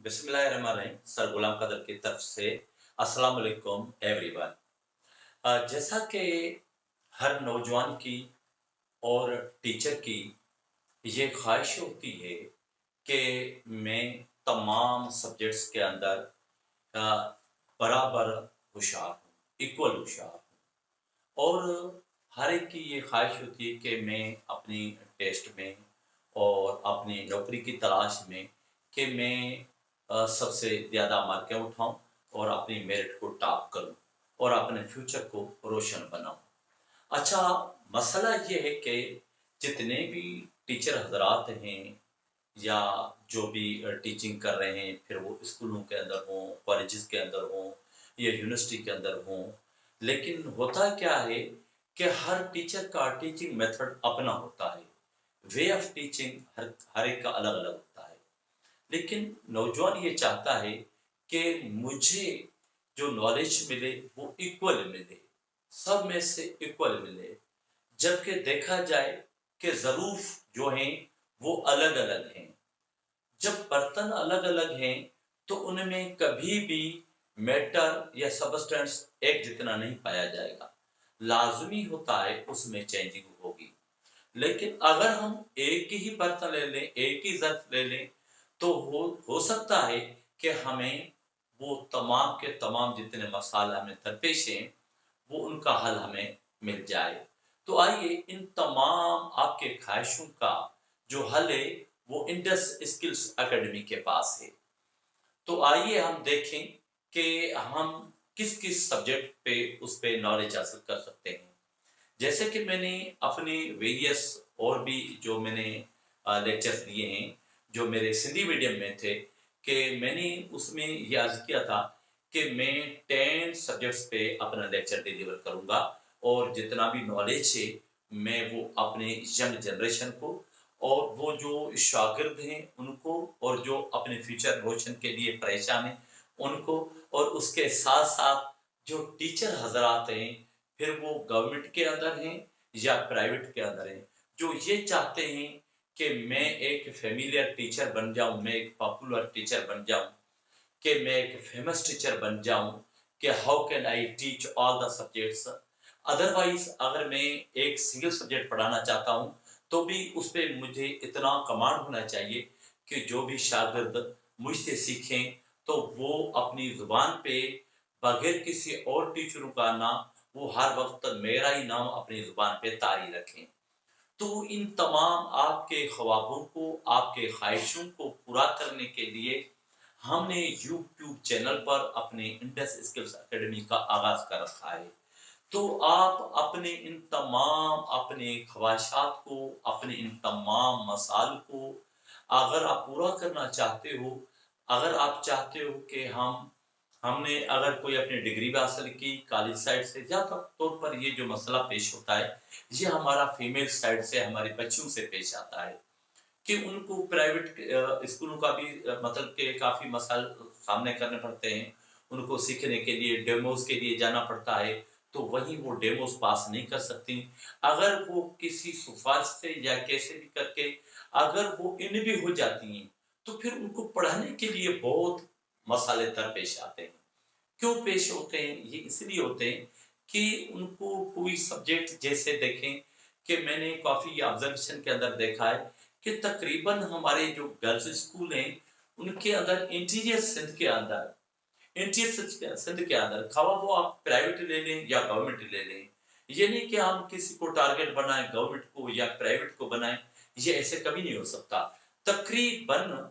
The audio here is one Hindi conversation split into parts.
बिस्मिल्लाहिर्रहमानिर्रहीम। सर गुलाम कदर की तरफ से अस्सलाम वालेकुम एवरीवन। जैसा कि हर नौजवान की और टीचर की ये ख्वाहिश होती है कि मैं तमाम सब्जेक्ट्स के अंदर अ, बराबर होशियार हूँ, इक्वल होशियार हूँ। और हर एक की ये ख्वाहिश होती है कि मैं अपनी टेस्ट में और अपनी नौकरी की तलाश में कि मैं सबसे ज़्यादा मार्कें उठाऊं और अपनी मेरिट को टॉप करूं और अपने फ्यूचर को रोशन बनाऊं। अच्छा, मसला ये है कि जितने भी टीचर हजरात हैं या जो भी टीचिंग कर रहे हैं, फिर वो स्कूलों के अंदर हों, कॉलेजेस के अंदर हों या यूनिवर्सिटी के अंदर हों, लेकिन होता क्या है कि हर टीचर का टीचिंग मेथड अपना होता है। वे ऑफ टीचिंग हर एक का अलग अलग होता है। लेकिन नौजवान ये चाहता है कि मुझे जो नॉलेज मिले वो इक्वल मिले, सब में से इक्वल मिले। जबकि देखा जाए कि ज़रूफ जो हैं वो अलग अलग हैं। जब बर्तन अलग अलग हैं तो उनमें कभी भी मैटर या सबस्टेंस एक जितना नहीं पाया जाएगा। लाजमी होता है उसमें चेंजिंग होगी। लेकिन अगर हम एक ही बर्तन ले लें, एक ही ज़र्फ ले लें, तो हो सकता है कि हमें वो तमाम के तमाम जितने मसाले हमें दरपेश हैं, वो उनका हल हमें मिल जाए। तो आइए इन तमाम आपके ख्वाहिशों का जो हल है वो इंडस स्किल्स एकेडमी के पास है। तो आइए हम देखें कि हम किस किस सब्जेक्ट पे उस पे नॉलेज हासिल कर सकते हैं। जैसे कि मैंने अपने वेरियस और भी जो मैंने लेक्चर्स दिए हैं जो मेरे सिंधी मीडियम में थे, कि मैंने उसमें ये अर्ज किया था कि मैं 10 सब्जेक्ट्स पे अपना लेक्चर डिलीवर करूंगा और जितना भी नॉलेज है मैं वो अपने यंग जनरेशन को और वो जो शागिर्द हैं उनको और जो अपने फ्यूचर रोशन के लिए परेशान हैं उनको, और उसके साथ साथ जो टीचर हजरात हैं, फिर वो गवर्नमेंट के अंदर हैं या प्राइवेट के अंदर हैं, जो ये चाहते हैं कि मैं एक फेमिलियर टीचर बन जाऊं, मैं एक पॉपुलर टीचर बन जाऊं, कि मैं एक फेमस टीचर बन जाऊं, कि how can I teach all the subjects. Otherwise अगर मैं एक सिंगल सब्जेक्ट पढ़ाना चाहता हूं तो भी उस पर मुझे इतना कमांड होना चाहिए कि जो भी शागिर्द मुझसे सीखें तो वो अपनी जुबान पे बगैर किसी और टीचरों का ना, वो हर वक्त मेरा ही नाम अपनी जुबान पे तारी रखें। तो इन तमाम आपके ख्वाबों को, आपके ख्वाहिशों को पूरा करने के लिए हमने यूट्यूब चैनल पर अपने इंडस स्किल्स एकेडमी का आगाज कर रखा है। तो आप अपने इन तमाम अपने ख्वाहिशात को, अपने इन तमाम मसाल को अगर आप पूरा करना चाहते हो, अगर आप चाहते हो कि हमने अगर कोई अपनी डिग्री भी हासिल की कॉलेज साइड से, ज़्यादा तौर पर ये जो मसला पेश होता है ये हमारा फीमेल साइड से, हमारे बच्चों से पेश आता है कि उनको प्राइवेट स्कूलों का भी मतलब के काफ़ी मसाइल सामने करने पड़ते हैं। उनको सीखने के लिए डेमोज के लिए जाना पड़ता है, तो वहीं वो डेमोज पास नहीं कर सकती। अगर वो किसी सिफारिश से या कैसे भी करके अगर वो इन भी हो जाती हैं तो फिर उनको पढ़ाने के लिए बहुत मसाले दरपेश आते हैं। क्यों पेश होते हैं? ये इसलिए होते हैं कि उनको कोई सब्जेक्ट, जैसे देखें कि मैंने काफ़ी ऑब्जर्वेशन के अंदर देखा है कि तकरीबन हमारे जो गर्ल्स स्कूल हैं उनके अंदर इंटीरियर सिंध के अंदर, इंटीरियर सिंध के अंदर खवा वो आप प्राइवेट ले लें या गवर्नमेंट ले लें, ये नहीं कि हम किसी को टारगेट बनाएं गवर्नमेंट को या प्राइवेट को बनाएं, ये ऐसे कभी नहीं हो सकता। तकरीबन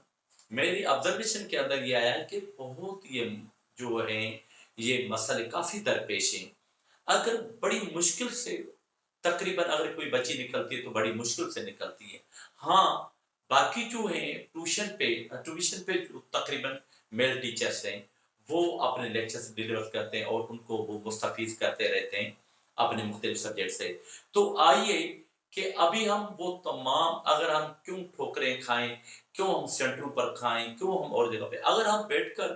मेरी ऑब्जर्वेशन के अंदर ये आया है कि बहुत ये जो है ये मसले काफ़ी दरपेश हैं। अगर बड़ी मुश्किल से, तकरीबन अगर कोई बच्ची निकलती है तो बड़ी मुश्किल से निकलती है। हाँ, बाकी जो है ट्यूशन पे जो तकरीबन मेल टीचर्स हैं वो अपने लेक्चर्स डिलीवर करते हैं और उनको वो मुस्तफीज करते रहते हैं अपने मुख्तलिफ सब्जेक्ट से। तो आइए कि अभी हम वो तमाम, अगर हम क्यों ठोकरें खाएं, क्यों हम सेंटरों पर खाएं, क्यों हम और जगह पे, अगर हम बैठकर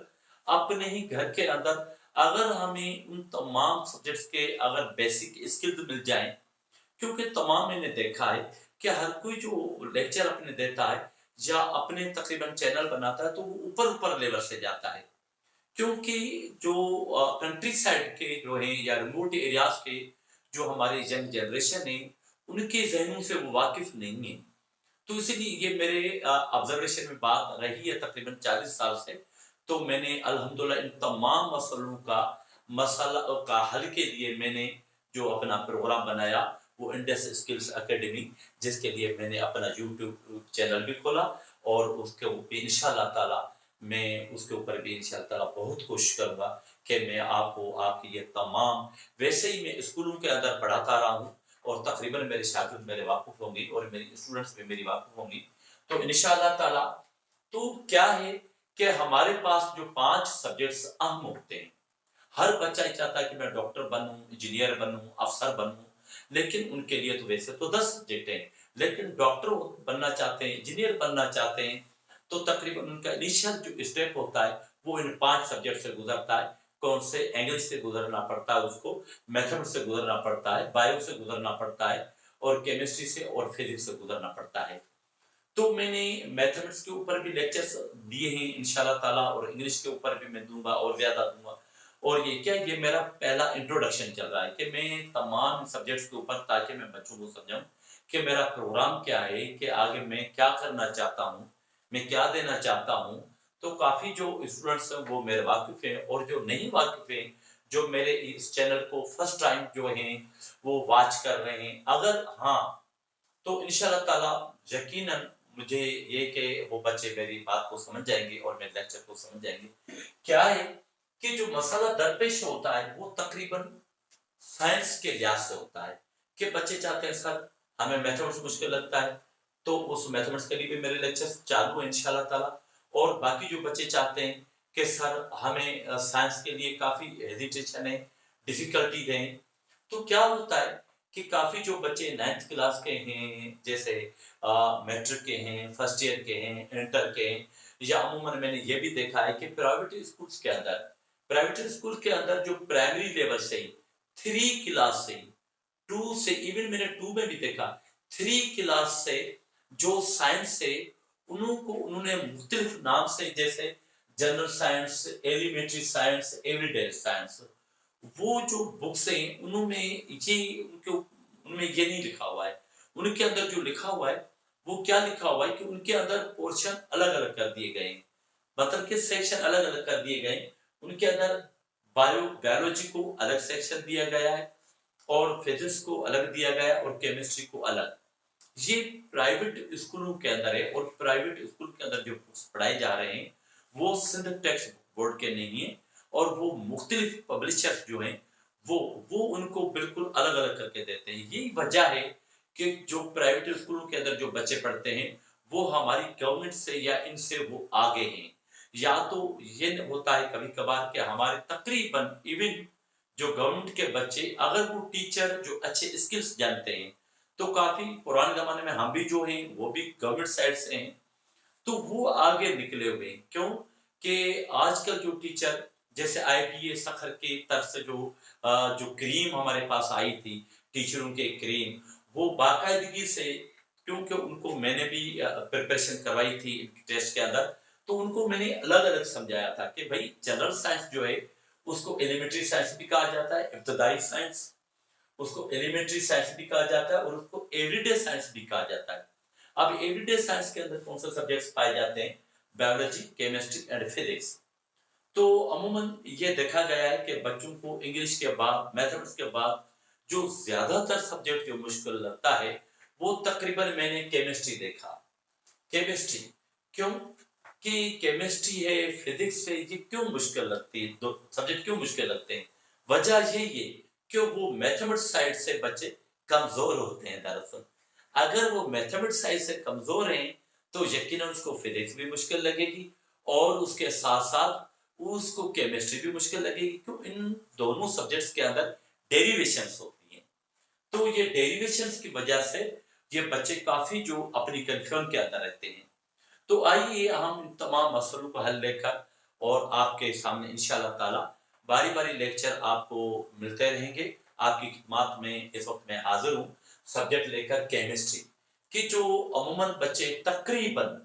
अपने ही घर के अंदर अगर हमें उन तमाम सब्जेक्ट्स के अगर बेसिक स्किल्स मिल जाएं, क्योंकि तमाम मैंने देखा है कि हर कोई जो लेक्चर अपने देता है या अपने तकरीबन चैनल बनाता है तो वो ऊपर ऊपर लेवल से जाता है, क्योंकि जो कंट्री साइड के जो हैं या रिमोट एरियाज के जो हमारे यंग जनरेशन है, उनके जहनों से वो वाकिफ नहीं है। तो इसीलिए ये मेरे ऑब्जर्वेशन में बात रही है तकरीबन 40 साल से। तो मैंने अल्हम्दुलिल्लाह इन तमाम मसलों का मसला का हल के लिए मैंने जो अपना प्रोग्राम बनाया वो इंडस स्किल्स एकेडमी, जिसके लिए मैंने अपना यूट्यूब चैनल भी खोला और उसके ऊपर इंशाल्लाह ताला मैं उसके ऊपर भी इंशाल्लाह ताला बहुत कोशिश करूंगा कि मैं आपको आपकी ये तमाम, वैसे ही मैं स्कूलों के अंदर पढ़ाता रहा हूँ और तकरीबन मेरे शागिर्द मेरे वाकिफ होंगे और मेरी स्टूडेंट्स भी मेरी वाकिफ होंगी। तो इंशाल्लाह ताला तो क्या है कि हमारे पास जो 5 सब्जेक्ट्स अहम होते हैं, हर बच्चा ये चाहता है कि मैं डॉक्टर बनूं, इंजीनियर बनूं, अफसर बनूं, लेकिन उनके लिए तो वैसे तो 10 सब्जेक्ट हैं, लेकिन डॉक्टर बनना चाहते हैं, इंजीनियर बनना चाहते हैं, तो तकरीबन उनका इनिशियल जो स्टेप होता है वो इन 5 सब्जेक्ट से गुजरता है। कौन से? इंग्लिश से गुजरना पड़ता है उसको, मैथमेटिक्स से गुजरना पड़ता है, बायो से गुजरना पड़ता है और केमिस्ट्री से और फिजिक्स से गुजरना पड़ता है। तो मैंने मैथमेटिक्स के ऊपर भी लेक्चर्स दिए हैं इंशाल्लाह ताला और इंग्लिश के ऊपर भी मैं दूंगा और ज्यादा दूंगा। और ये क्या, ये मेरा पहला इंट्रोडक्शन चल रहा है कि मैं तमाम सब्जेक्ट्स के ऊपर, ताकि मैं बच्चों को समझाऊं कि मेरा प्रोग्राम क्या है, कि आगे मैं क्या करना चाहता हूँ, मैं क्या देना चाहता हूँ। तो काफी जो स्टूडेंट्स हैं वो मेरे वाकिफ हैं और जो नहीं वाकिफ हैं, जो मेरे इस चैनल को फर्स्ट टाइम जो हैं वो वॉच कर रहे हैं, अगर हाँ तो इंशाल्लाह ताला यकीनन मुझे ये कि वो बच्चे मेरी बात को समझ जाएंगे और मेरे लेक्चर को समझ जाएंगे। क्या है कि जो मसला दरपेश होता है वो तकरीबन साइंस के लिहाज से होता है कि बच्चे चाहते हैं सर हमें मैथमेटिक्स मुश्किल लगता है, तो उस मैथमेटिक्स के लिए भी मेरे लेक्चर्स चालू है इंशाल्लाह ताला। और बाकी जो बच्चे चाहते हैं कि सर हमें साइंस के लिए काफी हेजिटेशन है, डिफिकल्टी है, तो क्या होता है कि काफी जो बच्चे 9th क्लास के हैं, जैसे मैट्रिक के हैं, फर्स्ट ईयर के हैं, इंटर के हैं, या अमूमन मैंने ये भी देखा है कि प्राइवेट स्कूल के अंदर जो प्राइमरी लेवल से ही 3 क्लास से, 2 से, इवन मैंने 2 में भी देखा, 3 क्लास से जो साइंस से उन्होंने मुख्तलिफ नाम से, जैसे general science, elementary science, everyday science, वो जो बुक्स हैं उन्होंने ये उनमें ये नहीं लिखा हुआ है। उनके अंदर जो लिखा हुआ है वो क्या लिखा हुआ है कि उनके अंदर पोर्शन अलग अलग कर दिए गए हैं, मतलब के सेक्शन अलग अलग कर दिए गए। उनके अंदर बायोलॉजी को अलग सेक्शन दिया गया है और फिजिक्स को अलग दिया गया है और केमिस्ट्री को अलग। ये प्राइवेट स्कूलों के अंदर है और प्राइवेट स्कूल के अंदर जो बुक्स पढ़ाए जा रहे हैं वो सिंध टेक्स्ट बोर्ड के नहीं है और वो मुख्तलिफ पब्लिशर्स जो हैं वो उनको बिल्कुल अलग अलग करके देते हैं। यही वजह है कि जो प्राइवेट स्कूलों के अंदर जो बच्चे पढ़ते हैं वो हमारी गवर्नमेंट से या इनसे वो आगे हैं। या तो ये होता है कभी कभार कि हमारे तकरीबन इवन जो गवर्नमेंट के बच्चे, अगर वो टीचर जो अच्छे स्किल्स जानते हैं, तो काफी पुराने जमाने में हम भी जो हैं वो भी गवर्नमेंट साइड से हैं, तो वो आगे निकले हुए हैं। क्यों कि आजकल जो टीचर, जैसे आईपीएस सखर की तरफ से जो क्रीम हमारे पास आई थी, टीचरों के क्रीम, वो बाकायदगी से, क्योंकि उनको मैंने भी प्रिपरेशन करवाई थी टेस्ट के अंदर, तो उनको मैंने अलग अलग समझाया था कि भाई जनरल साइंस जो है उसको एलिमेंट्री साइंस भी कहा जाता है, इब्तदाई साइंस, उसको एलिमेंट्री साइंस भी कहा जाता है और उसको एवरीडे साइंस भी कहा जाता है। अब एवरीडे साइंस के अंदर कौन से सब्जेक्ट्स पाए जाते हैं? Biology, chemistry and physics. तो अमूमन ये देखा गया है कि बच्चों को इंग्लिश के बाद, मैथमेटिक्स के बाद जो ज्यादातर सब्जेक्ट जो मुश्किल लगता है वो तकरीबन मैंने केमिस्ट्री देखा। केमिस्ट्री क्यों कि केमिस्ट्री है, फिजिक्स है, ये क्यों मुश्किल लगती है, दो सब्जेक्ट क्यों मुश्किल लगते हैं? वजह यही है कि वो मैथमेटिक्स साइड से बच्चे कमजोर होते हैं। दरअसल अगर वो मैथमेटिक्स साइड से कमजोर हैं तो यकीनन उसको फिजिक्स भी मुश्किल लगेगी और उसके साथ साथ उसको केमिस्ट्री भी मुश्किल लगेगी, क्यों इन दोनों सब्जेक्ट्स के अंदर डेरिवेशंस होती हैं। तो ये डेरिवेशंस की वजह से ये बच्चे काफी जो अपनी कंफ्यूजन के अंदर रहते हैं। तो आइए हम इन तमाम मसलों को हल लेकर और आपके सामने इंशाल्लाह ताला बारी बारी लेक्चर आपको मिलते रहेंगे। आपकी खिदमत में इस वक्त मैं हाजिर हूँ सब्जेक्ट लेकर केमिस्ट्री की, जो अमूमन बच्चे तकरीबन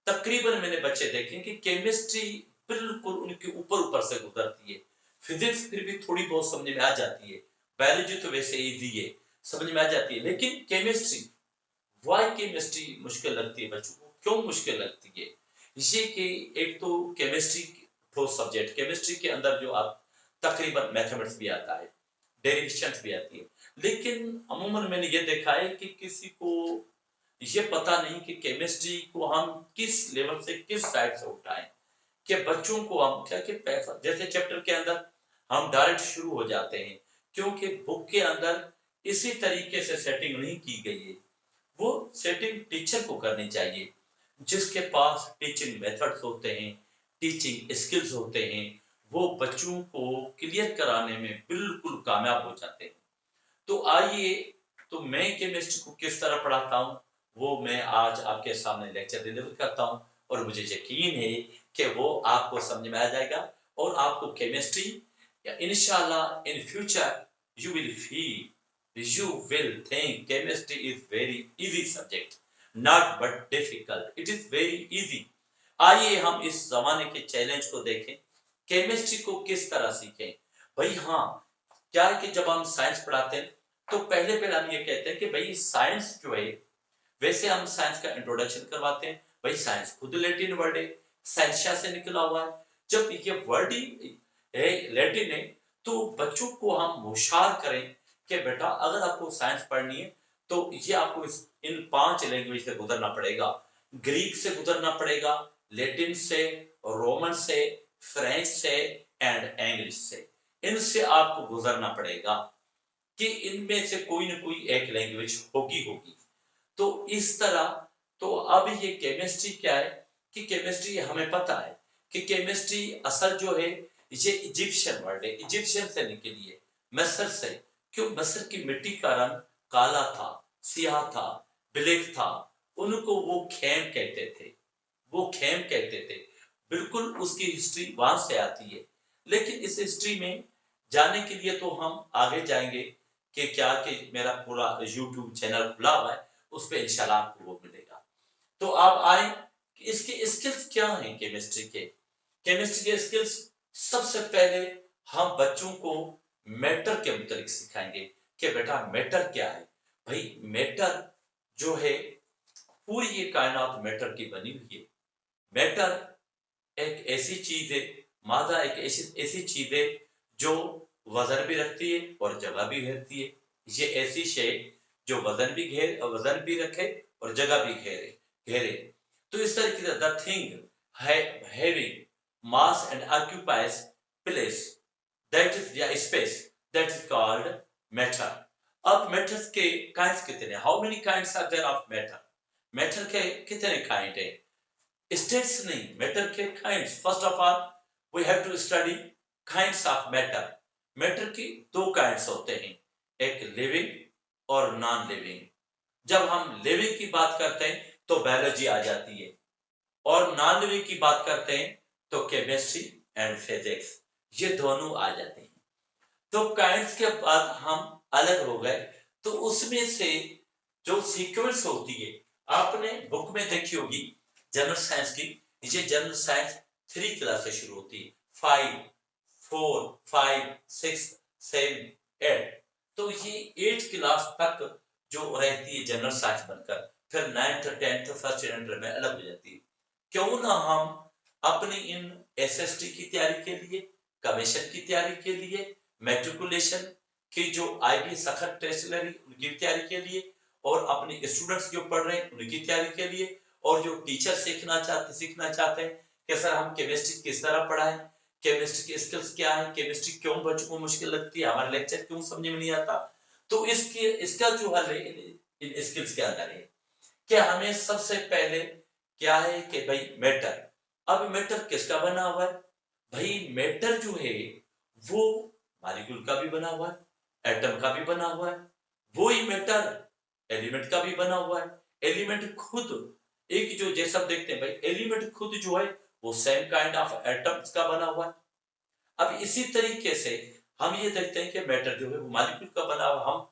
तकरीबन मैंने बच्चे देखे कि केमिस्ट्री बिल्कुल उनके ऊपर ऊपर से गुजरती है, फिजिक्स फिर भी थोड़ी बहुत समझ में आ जाती है, बायोलॉजी तो वैसे इजी है, समझ में आ जाती है, लेकिन केमिस्ट्री, वाई केमिस्ट्री मुश्किल लगती है बच्चों को, क्यों मुश्किल लगती है? ये कि एक तो केमिस्ट्री ठोस सब्जेक्ट, केमिस्ट्री के अंदर जो आप तकरीबन मैथमेटिक्स भी आता है, डेरिवेशंस भी आती है, लेकिन अमूमन मैंने ये देखा है कि किसी को ये पता नहीं कि केमिस्ट्री को हम किस लेवल से किस साइड से उठाएं, कि बच्चों को हम क्या कि पैसा जैसे चैप्टर के अंदर हम डायरेक्ट शुरू हो जाते हैं, क्योंकि बुक के अंदर इसी तरीके से सेटिंग नहीं की गई है, वो सेटिंग टीचर को करनी चाहिए, जिसके पास टीचिंग मेथड्स होते हैं, टीचिंग स्किल्स होते हैं, वो बच्चों को क्लियर कराने में बिल्कुल कामयाब हो जाते हैं। तो आइए, तो मैं केमिस्ट्री को किस तरह पढ़ाता हूँ वो मैं आज आपके सामने लेक्चर डिलीवर करता हूँ, और मुझे यकीन है कि वो आपको समझ में आ जाएगा, और आपको केमिस्ट्री इंशाल्लाह in future you will feel, you will think chemistry is very easy subject, not but difficult, it is very easy। आइए हम इस जमाने के चैलेंज को देखें, केमिस्ट्री को किस तरह सीखें। भाई हाँ, क्या है कि जब हम साइंस पढ़ाते हैं तो पहले पहले हम ये कहते हैं कि भाई साइंस जो है, वैसे हम साइंस का इंट्रोडक्शन करवाते हैं, भाई साइंस खुद लैटिन वर्ड है, साइंसिया से निकला हुआ है, जब ये वर्ड ही लैटिन है तो बच्चों को हम होशियार करें कि बेटा अगर आपको साइंस पढ़नी है तो ये आपको इन 5 लैंग्वेज से गुजरना पड़ेगा, ग्रीक से गुजरना पड़ेगा, लैटिन से, रोमन से, फ्रेंच से एंड इंग्लिश से, इनसे आपको गुजरना पड़ेगा कि इनमें से कोई ना कोई एक लैंग्वेज होगी होगी। तो इस तरह, तो अब ये केमिस्ट्री क्या है कि केमिस्ट्री हमें पता है कि केमिस्ट्री असल जो है ये इजिप्शियन वर्ड है, इजिप्शियन से निकली है, मिस्र से, क्यों मिस्र की मिट्टी का रंग काला था, सियाह था, ब्लैक था, उनको वो खेम कहते थे, वो खेम कहते थे, बिल्कुल उसकी हिस्ट्री वहां से आती है। लेकिन इस हिस्ट्री में जाने के लिए तो हम आगे जाएंगे कि क्या कि मेरा पूरा यूट्यूब चैनल खुला हुआ है, उस पर इंशाल्लाह आपको वो मिलेगा। तो आप आए कि इसके स्किल्स क्या हैं केमिस्ट्री के। केमिस्ट्री के स्किल्स, सबसे पहले हम बच्चों को मैटर के मुताबिक सिखाएंगे कि बेटा मैटर क्या है। भाई मैटर जो है, पूरी ये कायनात मैटर की बनी हुई है। मैटर एक ऐसी चीज है, मादा एक ऐसी चीज है जो वजन भी रखती है और जगह भी घेरती है। ये ऐसी शे जो वजन भी रखे और जगह भी घेरे। तो इस तरीके से the thing having mass and occupies place, that is या space, that is called matter. अब मैटर्स के काइंड्स कितने, how many kinds are there of matter, matter के कितने काइंड है, स्टेट्स नहीं, मैटर के kinds. First of all we have to study kinds of matter. Matter की 2 काइंड्स होते हैं, एक लिविंग और नॉन लिविंग। जब हम लिविंग की बात करते हैं तो बायोलॉजी आ जाती है, और नॉन लिविंग की बात करते हैं तो केमिस्ट्री एंड फिजिक्स, ये दोनों आ जाते हैं। तो काइंड्स के बाद हम अलग हो गए, तो उसमें से जो सीक्वेंस होती है, आपने बुक में देखी होगी जनरल साइंस की, ये जनरल साइंस 3 क्लास से शुरू होती है, 5, 4, 5, 6, 7, 8। तो ये 8 क्लास तक जो रहती है जनरल साइंस बनकर, फिर 9th 10th फर्स्ट स्टैंडर्ड में अलग हो जाती है। क्यों ना हम अपनी इन एसएसटी की तैयारी के लिए, कमीशन की तैयारी के लिए, मैट्रिकुलेशन की जो आईबी सखत टेस्ट ले रही उनकी तैयारी के लिए, और अपने स्टूडेंट्स जो पढ़ रहे हैं उनकी तैयारी के लिए, और जो टीचर सीखना चाहते हैं कि सर हम केमिस्ट्री किस तरह पढ़ाएं, केमिस्ट्री के स्किल्स क्या है, केमिस्ट्री क्यों बच्चों को मुश्किल लगती है, हमारा लेक्चर क्यों समझ में नहीं आता। तो इसका जो हल है इन स्किल्स के अंदर है कि हमें सबसे पहले क्या है कि भाई मैटर। अब मैटर किसका बना हुआ है? भाई मैटर जो है वो मॉलिक्यूल का भी बना हुआ है, एटम का भी बना हुआ है, वो ही मैटर एलिमेंट का भी बना हुआ है। एलिमेंट खुद एक जो जैसा देखते हैं भाई, एलिमेंट खुद जो है वो सेम काइंड ऑफ एटम्स का बना हुआ है। अब इसी तरीके से हम ये देखते हैं कि मैटर जो है वो मॉलिक्यूल का बना हुआ। हम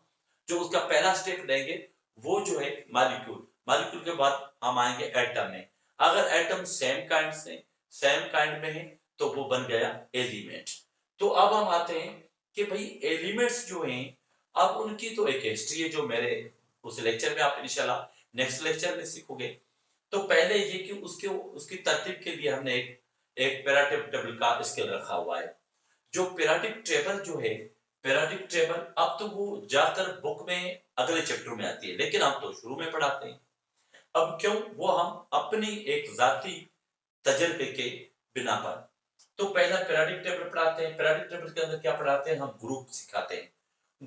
जो उसका पहला स्टेप लेंगे वो जो है मॉलिक्यूल, मॉलिक्यूल के बाद हम आएंगे एटम में, अगर एटम सेम काइंड में है तो वो बन गया एलिमेंट। तो अब हम आते हैं कि भाई एलिमेंट्स जो हैं अब उनकी तो एक हिस्ट्री है जो मेरे उस लेक्चर में आप इंशाल्लाह नेक्स्ट लेक्चर में सीखोगे। तो पहले ये कि उसके उसकी तरतीब के लिए हमने एक पैराटिप टेबल का स्केल रखा हुआ है। जो पैराटिप टेबल जो है, पैराटिप टेबल अब तो वो ज्यादातर बुक में अगले चैप्टर में आती है, लेकिन हम तो शुरू में पढ़ाते हैं। अब क्यों? वो हम अपनी एक जाती तजर्बे के बिना पर। तो पहला पैराडिक टेबल पढ़ाते हैं। पैराडिक टेबल के अंदर क्या पढ़ाते हैं? हम ग्रुप सिखाते हैं।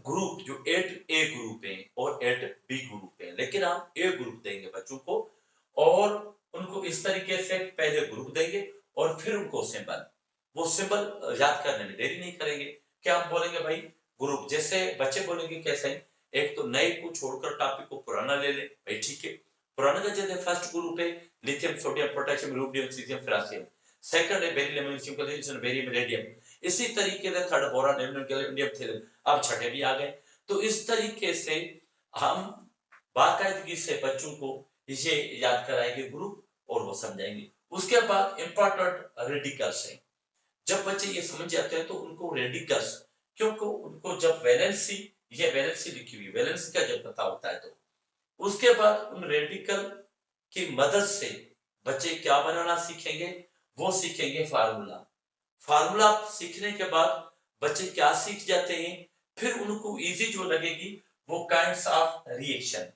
ग्रुप जो 8A ग्रुप है और 8B ग्रुप है, लेकिन हम ए ग्रुप देंगे बच्चों को और उनको इस तरीके से पहले ग्रुप देंगे और फिर उनको सिंबल, वो सिंबल याद करने में देरी नहीं करेंगे। क्या हम बोलेंगे भाई ग्रुप, जैसे बच्चे बोलेंगे कैसे, एक तो नए को छोड़कर टॉपिक को पुराना ले ले, भाई ठीक है। पुराना का जैसे फर्स्ट ग्रुप है lithium, sodium, potassium, rubidium, caesium, francium. Second है beryllium, magnesium, calcium, barium, radium. इसी तरीके से third boron, aluminium, gallium, thallium. अब छठे भी आ गए। तो इस तरीके से हम बाकायदगी से बच्चों को ये याद कराएंगे ग्रुप और वो समझाएंगे। उसके बाद इंपॉर्टेंट रेडिकल्स हैं। जब बच्चे ये समझ जाते हैं तो उनको रेडिकल्स, क्योंकि उनको जब वैलेंसी, ये वैलेंसी लिखी हुई, वैलेंसी का जब पता होता है तो उसके बाद उन रेडिकल की मदद से बच्चे क्या बनाना सीखेंगे? वो सीखेंगे फार्मूला। फार्मूला सीखने के बाद बच्चे क्या सीख जाते हैं? फिर उनको इजी जो लगेगी वो काइंड्स ऑफ रिएक्शन।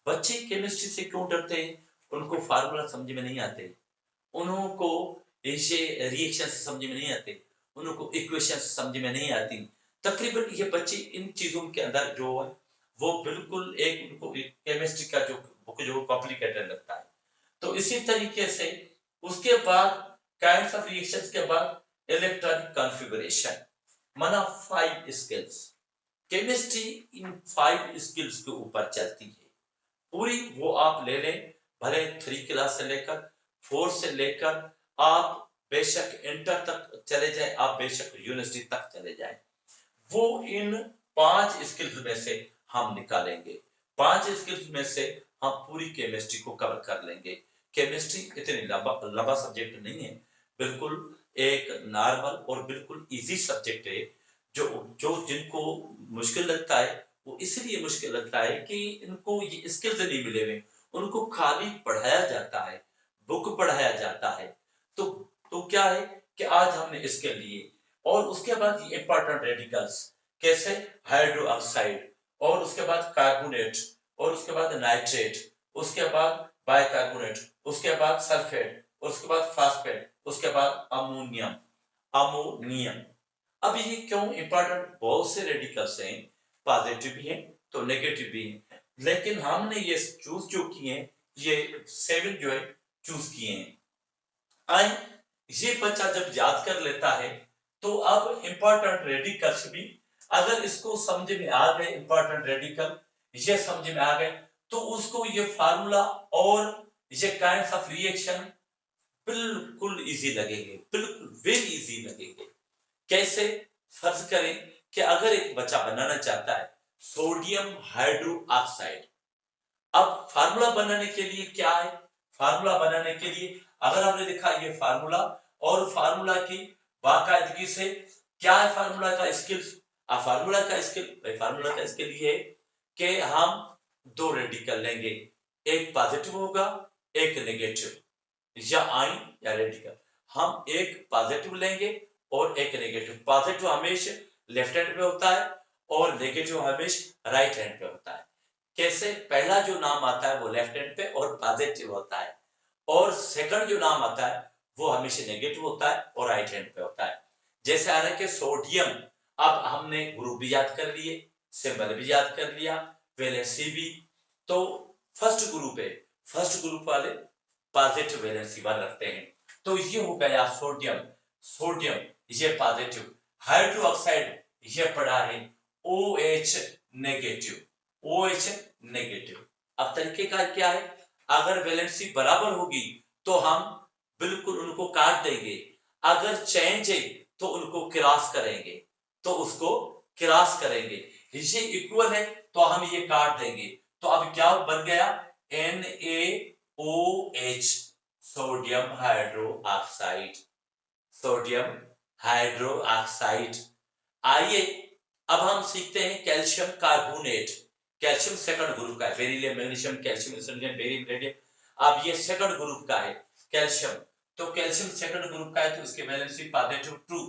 बच्चे केमिस्ट्री से क्यों डरते हैं? उनको फार्मूला समझ में नहीं आते, उनको ये रिएक्शन समझ में नहीं आते, उनको इक्वेशन समझ में नहीं आती। तकरीबन ये बच्चे इन चीजों के अंदर जो है वो बिल्कुल एक उनको केमिस्ट्री का जो बुक जो कॉम्प्लिकेटेड लगता है। तो इसी तरीके से उसके बाद काइंड्स ऑफ रिएक्शंस के बाद इलेक्ट्रॉनिक कॉन्फ़िगरेशन, माना 5 स्किल्स। केमिस्ट्री इन 5 स्किल्स के यूपर चलती है पूरी। वो आप ले लें, भले 3 क्लास से लेकर 4 से लेकर आप बेशक इंटर तक चले जाए, आप बेशक यूनिवर्सिटी तक चले जाए, वो इन 5 स्किल्स में से हम निकालेंगे। 5 स्किल्स में से हम पूरी केमिस्ट्री को कवर कर लेंगे। केमिस्ट्री इतनी लंबा सब्जेक्ट नहीं है, बिल्कुल एक नॉर्मल और बिल्कुल इजी सब्जेक्ट है। जो जो जिनको मुश्किल लगता है वो इसलिए मुश्किल लगता है कि इनको ये स्किल्स नहीं मिले हुए, उनको खाली पढ़ाया जाता है, बुक पढ़ाया जाता है। तो क्या है कि आज हमने इसके लिए और उसके बाद ये इंपॉर्टेंट रेडिकल्स कैसे, हाइड्रो ऑक्साइड और उसके बाद कार्बोनेट और उसके बाद नाइट्रेट, उसके बाद बाइकार्बोनेट, उसके बाद सल्फेट, उसके बाद फास्फेट, उसके बाद अमोनियम अमोनियम। अब ये क्यों इंपॉर्टेंट? बहुत से रेडिकल्स हैं, पॉजिटिव भी हैं तो नेगेटिव भी हैं, लेकिन हमने ये चूज जो किए हैं, ये 7 जो है चूज किए हैं। आए ये बच्चा जब याद कर लेता है तो अब इंपॉर्टेंट रेडिकल्स भी अगर इसको समझ में आ गए, इंपॉर्टेंट रेडिकल ये समझ में आ गए, तो उसको ये फार्मूला और ये काइंड्स ऑफ रिएक्शन बिल्कुल इजी लगेंगे, बिल्कुल वेरी इजी लगेंगे। कैसे? फर्ज करें कि अगर एक बच्चा बनाना चाहता है सोडियम हाइड्रो ऑक्साइड, अब फार्मूला बनाने के लिए क्या है? फार्मूला बनाने के लिए अगर हमने देखा ये फार्मूला और फार्मूला की बाकायदगी से क्या है फार्मूला का स्किल्स? फार्मूला का स्किल, फार्मूला का स्किल ये है कि हम 2 रेडिकल लेंगे, एक पॉजिटिव होगा एक नेगेटिव, या आयन या रेडिकल। हम एक पॉजिटिव लेंगे और एक नेगेटिव। पॉजिटिव हमेशा लेफ्ट हैंड पे होता है और नेगेटिव हमेशा राइट हैंड पे होता है। कैसे? पहला जो नाम आता है वो लेफ्ट हैंड पे और पॉजिटिव होता है, और सेकंड जो नाम आता है वो हमेशा नेगेटिव होता है और राइट हैंड पे होता है। जैसे आ रहा है कि सोडियम, अब हमने ग्रुप भी याद कर लिए, सिंबल भी याद कर लिया, वैलेंसी भी। तो फर्स्ट ग्रुप है, फर्स्ट ग्रुप वाले पॉजिटिव वैलेंसी वाले रखते हैं। तो ये हो गया सोडियम, सोडियम ये पॉजिटिव। हाइड्रो ऑक्साइड ये पड़ा है OH नेगेटिव, OH नेगेटिव। अब तरीकेकार क्या है? अगर वैलेंसी बराबर होगी तो हम बिल्कुल उनको काट देंगे, अगर चेंज है तो उनको क्रॉस करेंगे, तो उसको क्रॉस करेंगे। ये इक्वल है तो हम ये काट देंगे। तो अब क्या बन गया? NaOH, sodium hydro oxide, sodium hydro oxide. आइए अब हम सीखते हैं calcium carbonate. Calcium second group का है, beryllium magnesium calcium sodium barium radium. अब ये सेकंड ग्रुप का है कैल्शियम, तो कैल्शियम सेकंड ग्रुप का है तो इसके वैलेंसी पॉजिटिव 2।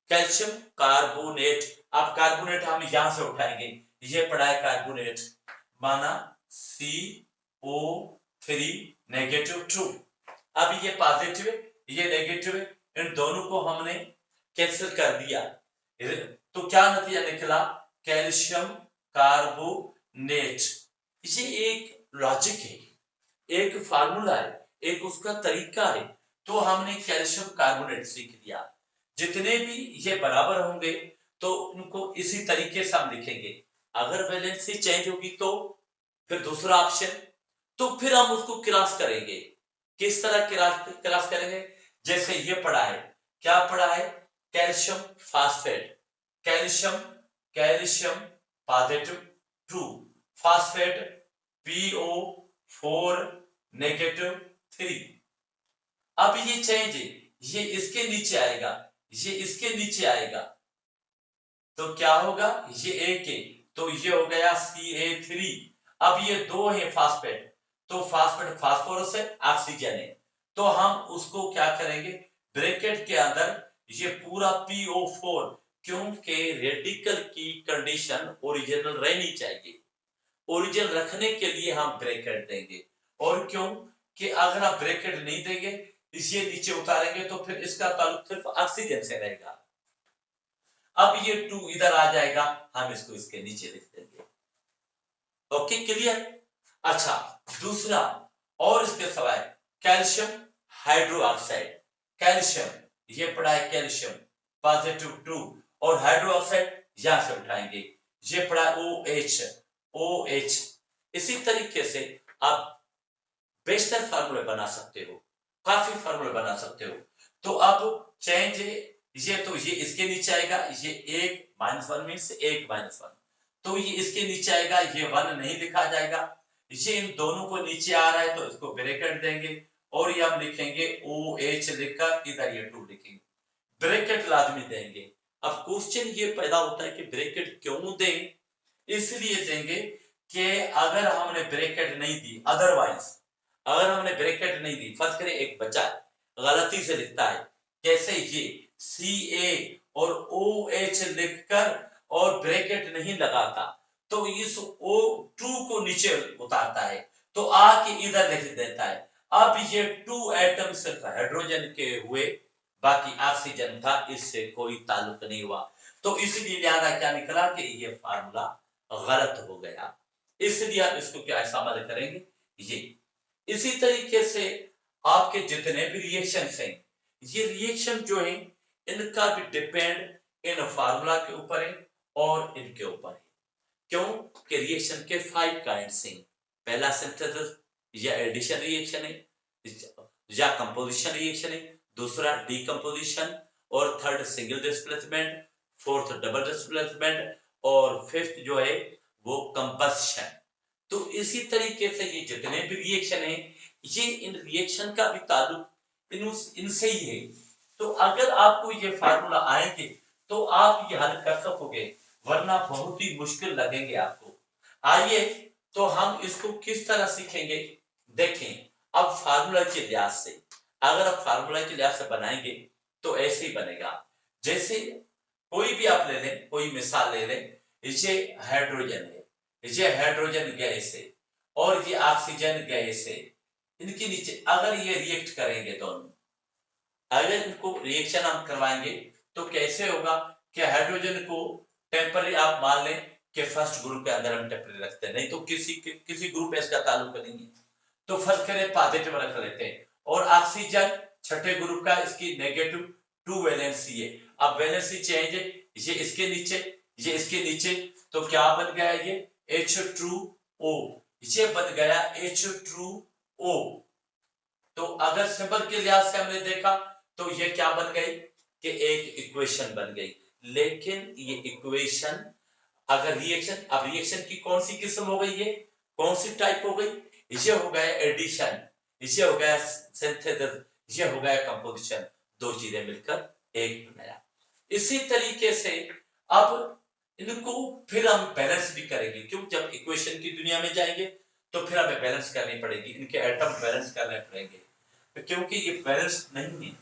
कैल्शियम कार्बोनेट, अब कार्बोनेट हम यहां से उठाएंगे, ये पड़ा है कार्बोनेट, माना CO3 -2। अब ये पॉजिटिव है ये नेगेटिव है, इन दोनों को हमने कैंसिल कर दिया, तो क्या नतीजा निकला, कैल्शियम कार्बोनेट। ये एक लॉजिक है, एक फार्मूला है, एक उसका तरीका है। तो हमने कैल्शियम कार्बोनेट सीख लिया। जितने भी ये बराबर होंगे तो उनको इसी तरीके से हम लिखेंगे। अगर वैलेंसी चेंज होगी तो फिर दूसरा ऑप्शन, तो फिर हम उसको क्रॉस करेंगे। किस तरह क्रॉस करेंगे, जैसे ये पढ़ा है, क्या पढ़ा है, calcium phosphate, calcium calcium positive 2, phosphate PO4 -3। अब ये चेंज है, ये इसके नीचे आएगा, ये इसके नीचे आएगा, तो क्या होगा, ये एक है तो ये हो गया Ca3। अब ये दो है फास्फेट, तो फास्फेट फास्फोरस है, ऑक्सीजन है, तो हम उसको क्या करेंगे, ब्रैकेट के अंदर ये पूरा PO4, क्योंकि रेडिकल की कंडीशन ओरिजिनल रहनी चाहिए, ओरिजिनल रखने के लिए हम ब्रैकेट देंगे। और क्यों कि अगर आप ब्रैकेट नहीं देंगे, इसे नीचे उतारेंगे तो फिर इसका ताल्लुक सिर्फ ऑक्सीजन से रहेगा। अब ये 2 इधर आ जाएगा, हम इसको इसके नीचे लिख देंगे। Okay clear. अच्छा दूसरा और इसके सवाल, कैल्शियम हाइड्रो ऑक्साइड, कैल्शियम ये पड़ा है कैल्शियम पॉजिटिव 2, और हाइड्रो ऑक्साइड यहां से उठाएंगे, ये पड़ा OH। इसी तरीके से आप बेशतर फार्मूले बना सकते हो, काफी फार्मूले बना सकते हो। तो अब चेंज ये, तो ये इसके नीचे आएगा, ये एक -1 मीन्स एक -1, तो ये इसके नीचे आएगा, ये 1 नहीं लिखा जाएगा, ये इन दोनों को नीचे आ रहा है तो इसको ब्रैकेट देंगे, और ये हम लिखेंगे OH लिखकर इधर ये 2 लिखेंगे, ब्रैकेट लाजमी देंगे। अब क्वेश्चन ये पैदा होता है कि ब्रैकेट क्यों दें, इसलिए देंगे कि अगर हमने ब्रैकेट नहीं दी, अदरवाइज अगर हमने ब्रैकेट नहीं दी, फर्ज करें एक बच्चा गलती से लिखता है, कैसे ये Ca और OH लिखकर और ब्रैकेट नहीं लगाता, तो इस O2 को नीचे उतारता है, तो आके इधर लिख देता है। अब ये 2 एटम सिर्फ हाइड्रोजन के हुए, बाकी ऑक्सीजन था, इससे कोई ताल्लुक नहीं हुआ, तो इसलिए लिहाजा क्या निकला कि ये फार्मूला गलत हो गया, इसलिए आप इसको क्या इस्तेमाल करेंगे, ये। इसी तरीके से आपके जितने भी रिएक्शन हैं, ये रिएक्शन जो है इनका भी डिपेंड इन फार्मूला के ऊपर है और इनके ऊपर है। क्यों कि रिएक्शन के 5 काइंड्स हैं, पहला सिंथेसिस या एडिशन रिएक्शन है, या कंपोजिशन रिएक्शन है, दूसरा डीकंपोजिशन, और third single displacement, fourth double displacement, और फिफ्थ जो है वो कंबस्शन। तो इसी तरीके से ये जितने भी रिएक्शन है, ये इन रिएक्शन का भी ताल्लुक इनसे ही है। तो अगर आपको ये फार्मूला आएंगे तो आप ये हल कर सकोगे, वरना बहुत ही मुश्किल लगेंगे आपको। आइए तो हम इसको किस तरह सीखेंगे, देखें। अब फार्मूला के लिहाज से, अगर आप फार्मूला के लिहाज से बनाएंगे तो ऐसे ही बनेगा, जैसे कोई भी आप ले लें, कोई मिसाल ले लें, ये हाइड्रोजन है, ये हाइड्रोजन गैस है, और ये ऑक्सीजन गैस है, इनके नीचे अगर ये रिएक्ट करेंगे दोनों, अगर इनको रिएक्शन हम करवाएंगे तो कैसे होगा कि हाइड्रोजन को टेम्पररी आप मान लें कि फर्स्ट ग्रुप के अंदर हम टेम्पररी रखते हैं, नहीं तो किसी ग्रुप इसका ताल्लुक नहीं है, तो फर्स्ट करें पॉजिटिव रख लेते हैं, और ऑक्सीजन छठे ग्रुप का, इसकी नेगेटिव 2 वैलेंसी है। अब वैलेंसी चेंज है, ये इसके नीचे, ये इसके नीचे, तो क्या बन गया, ये H2O, ये बन गया H2O। तो अगर सिंबल के लिहाज से हमने देखा तो ये क्या बन गई कि एक इक्वेशन बन गई, लेकिन ये इक्वेशन अगर रिएक्शन, अब रिएक्शन की कौन सी किस्म हो गई, ये कौन सी टाइप हो गई, ये हो गया एडिशन, ये हो गया सिंथेसिस, ये हो गया कंपोजिशन, दो चीजें मिलकर एक बनाया। इसी तरीके से अब इनको फिर हम बैलेंस भी करेंगे, क्यों? जब इक्वेशन की दुनिया में जाएंगे तो फिर हमें बैलेंस करनी पड़ेगी, इनके एटम बैलेंस करने पड़ेंगे, क्योंकि ये बैलेंस नहीं है।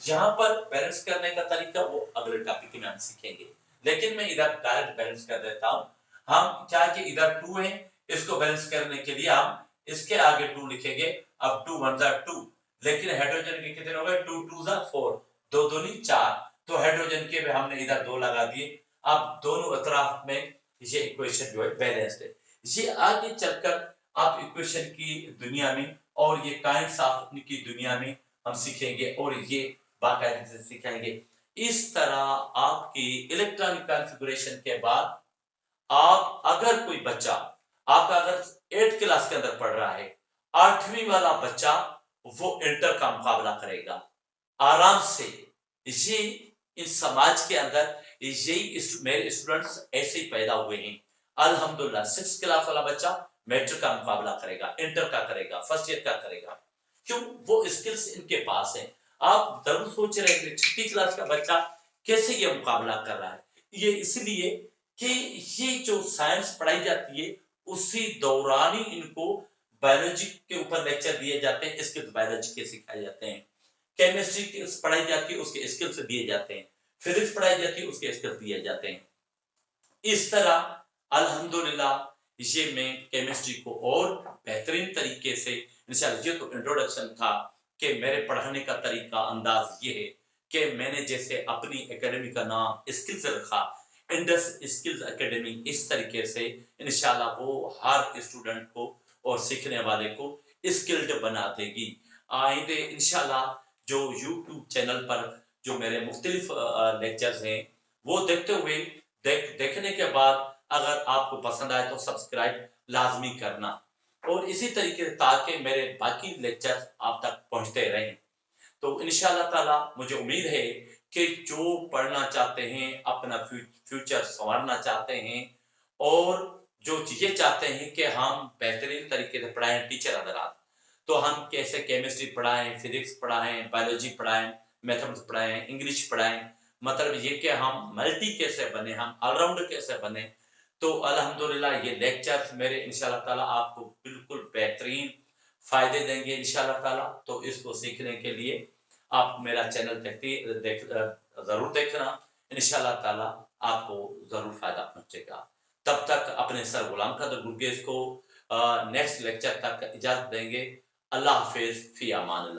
यहाँ पर बैलेंस करने का तरीका वो अगले टॉपिक में हम सीखेंगे, लेकिन मैं इधर डायरेक्ट बैलेंस कर देता हूँ। हम क्या कि इधर 2 है, इसको बैलेंस करने के लिए हम इसके आगे 2 लिखेंगे। अब 2 1 2, लेकिन हाइड्रोजन के कितने हो गए? 2 2 4, 2 दूनी 4, तो हाइड्रोजन के भी हमने इधर 2 लगा दिए। अब दोनों अतराफ में ये इक्वेशन जो है बैलेंस्ड है। ये आगे चलकर आप इक्वेशन की दुनिया में और ये काइंड्स ऑफ की दुनिया में हम सीखेंगे और ये बाकायदे से सीखेंगे। इस तरह आपकी इलेक्ट्रॉनिक कॉन्फ़िगरेशन के बाद आप अगर कोई बच्चा आपका अगर 8th क्लास के अंदर पढ़ रहा है, 8वीं वाला बच्चा वो इंटर का मुकाबला करेगा आराम से। ये इस समाज के अंदर यही मेरे स्टूडेंट्स ऐसे ही पैदा हुए हैं अल्हम्दुलिल्लाह। 6th क्लास वाला बच्चा मैट्रिक का मुकाबला करेगा, इंटर का करेगा, फर्स्ट ईयर का करेगा, क्यों? वो स्किल्स इनके पास है। आप जरूर सोच रहे हैं 6th क्लास का बच्चा कैसे ये मुकाबला कर रहा है? ये इसलिए कि ये जो साइंस पढ़ाई जाती है उसी दौरान ही इनको बायोलॉजी के ऊपर लेक्चर दिए जाते हैं, स्किल्स बायोलॉजी के सिखाए जाते हैं, केमिस्ट्री की पढ़ाई जाती है उसके स्किल्स दिए जाते हैं, फिजिक्स पढ़ाई जाती है उसके स्किल्स दिए जाते हैं। इस तरह अल्हम्दुलिल्लाह ये मैं केमिस्ट्री को और बेहतरीन तरीके से इंशाल्लाह, ये तो इंट्रोडक्शन था कि मेरे पढ़ाने का तरीका अंदाज ये है कि मैंने जैसे अपनी एकेडमी का नाम स्किल्स रखा, इंडस स्किल्स एकेडमी, इस तरीके से इंशाल्लाह वो हर स्टूडेंट को और सीखने वाले को स्किल्ड बना देगी। आइंदे इंशाल्लाह जो यूट्यूब चैनल पर जो मेरे मुख्तलिफ लेक्चर्स हैं वो देखते हुए देखने के बाद अगर आपको पसंद आए तो सब्सक्राइब लाजमी करना, और इसी तरीके से ताकि मेरे बाकी लेक्चर आप तक पहुंचते रहें। तो इंशाल्लाह ताला मुझे उम्मीद है कि जो पढ़ना चाहते हैं, अपना फ्यूचर संवारना चाहते हैं और जो चीजें चाहते हैं कि हम बेहतरीन तरीके से पढ़ाएं टीचर हज़रात, तो हम कैसे केमिस्ट्री पढ़ाएं, फिजिक्स पढ़ाएं, बायोलॉजी पढ़ाएं, मैथमेटिक्स पढ़ाएं, इंग्लिश पढ़ाएं, मतलब ये कि हम मल्टी कैसे बने, हम ऑलराउंडर कैसे बने। तो अल्हम्दुलिल्लाह ये लेक्चर्स मेरे इंशाल्लाह ताला आपको बिल्कुल बेहतरीन फायदे देंगे इंशाल्लाह ताला। तो इसको सीखने के लिए आप मेरा चैनल जरूर देखना, इंशाल्लाह ताला आपको जरूर फायदा पहुंचेगा। तब तक अपने सर गुलाम कादिर गुरगेज़ को नेक्स्ट लेक्चर तक इजाजत देंगे। अल्लाह हाफिज, फी अमान।